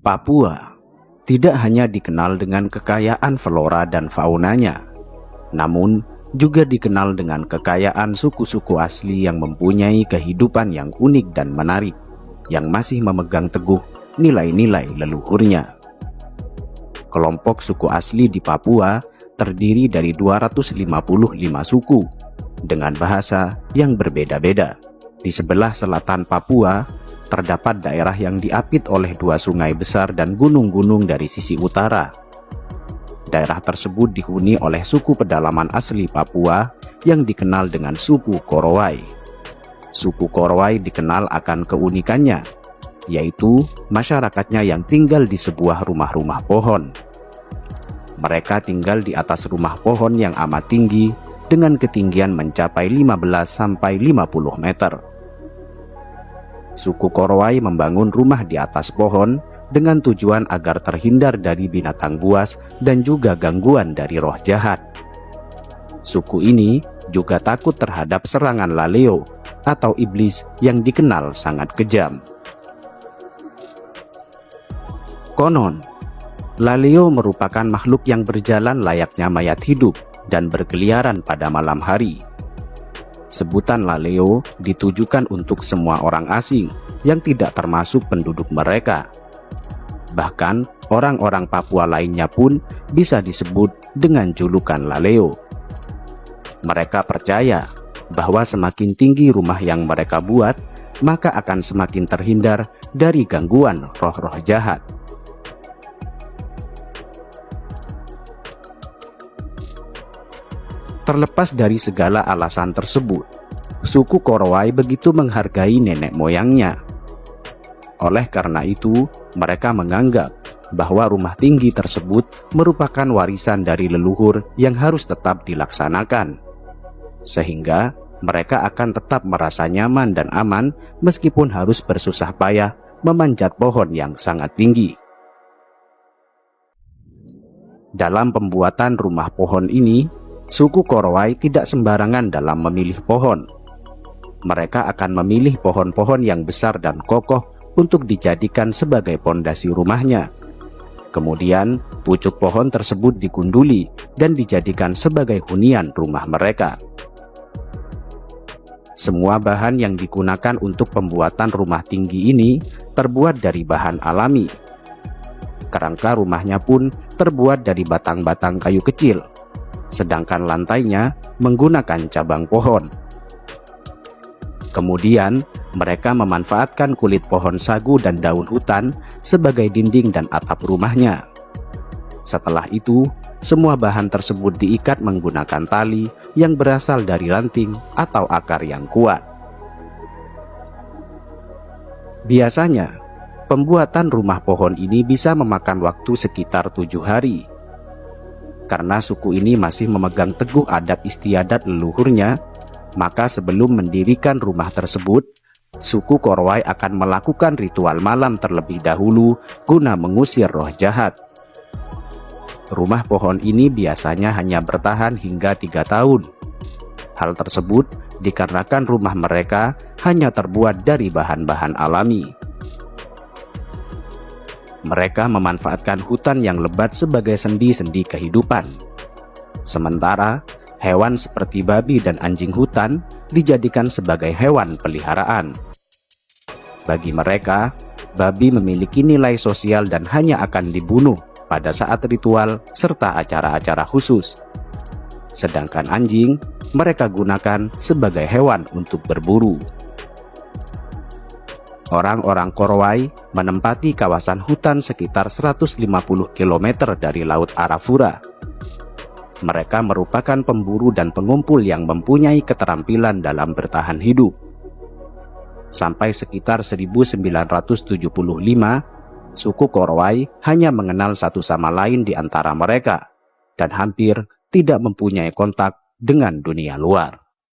Papua tidak hanya dikenal dengan kekayaan flora dan faunanya, namun juga dikenal dengan kekayaan suku-suku asli yang mempunyai kehidupan yang unik dan menarik, yang masih memegang teguh nilai-nilai leluhurnya. Kelompok suku asli di Papua terdiri dari 255 suku dengan bahasa yang berbeda-beda. Di sebelah selatan Papua terdapat daerah yang diapit oleh dua sungai besar dan gunung-gunung dari sisi utara. Daerah tersebut dihuni oleh suku pedalaman asli Papua yang dikenal dengan suku Korowai. Suku Korowai dikenal akan keunikannya, yaitu masyarakatnya yang tinggal di sebuah rumah-rumah pohon. Mereka tinggal di atas rumah pohon yang amat tinggi dengan ketinggian mencapai 15-50 meter. Suku Korowai membangun rumah di atas pohon dengan tujuan agar terhindar dari binatang buas dan juga gangguan dari roh jahat. Suku ini juga takut terhadap serangan laleo atau iblis yang dikenal sangat kejam. Konon, laleo merupakan makhluk yang berjalan layaknya mayat hidup dan berkeliaran pada malam hari. Sebutan laleo ditujukan untuk semua orang asing yang tidak termasuk penduduk mereka. Bahkan orang-orang Papua lainnya pun bisa disebut dengan julukan laleo. Mereka percaya bahwa semakin tinggi rumah yang mereka buat, maka akan semakin terhindar dari gangguan roh-roh jahat. Terlepas dari segala alasan tersebut, suku Korowai begitu menghargai nenek moyangnya. Oleh karena itu, mereka menganggap bahwa rumah tinggi tersebut merupakan warisan dari leluhur yang harus tetap dilaksanakan. Sehingga mereka akan tetap merasa nyaman dan aman meskipun harus bersusah payah memanjat pohon yang sangat tinggi. Dalam pembuatan rumah pohon ini, suku Korowai tidak sembarangan dalam memilih pohon. Mereka akan memilih pohon-pohon yang besar dan kokoh untuk dijadikan sebagai pondasi rumahnya. Kemudian, pucuk pohon tersebut digunduli dan dijadikan sebagai hunian rumah mereka. Semua bahan yang digunakan untuk pembuatan rumah tinggi ini terbuat dari bahan alami. Kerangka rumahnya pun terbuat dari batang-batang kayu kecil, sedangkan lantainya menggunakan cabang pohon. Kemudian, mereka memanfaatkan kulit pohon sagu dan daun hutan sebagai dinding dan atap rumahnya. Setelah itu, semua bahan tersebut diikat menggunakan tali yang berasal dari ranting atau akar yang kuat. Biasanya, pembuatan rumah pohon ini bisa memakan waktu sekitar 7 hari. Karena suku ini masih memegang teguh adat istiadat leluhurnya, maka sebelum mendirikan rumah tersebut, suku Korowai akan melakukan ritual malam terlebih dahulu guna mengusir roh jahat. Rumah pohon ini biasanya hanya bertahan hingga 3 tahun. Hal tersebut dikarenakan rumah mereka hanya terbuat dari bahan-bahan alami. Mereka memanfaatkan hutan yang lebat sebagai sendi-sendi kehidupan. Sementara hewan seperti babi dan anjing hutan dijadikan sebagai hewan peliharaan. Bagi mereka, babi memiliki nilai sosial dan hanya akan dibunuh pada saat ritual serta acara-acara khusus. Sedangkan anjing, mereka gunakan sebagai hewan untuk berburu. Orang-orang Korowai menempati kawasan hutan sekitar 150 km dari Laut Arafura. Mereka merupakan pemburu dan pengumpul yang mempunyai keterampilan dalam bertahan hidup. Sampai sekitar 1975, suku Korowai hanya mengenal satu sama lain di antara mereka dan hampir tidak mempunyai kontak dengan dunia luar.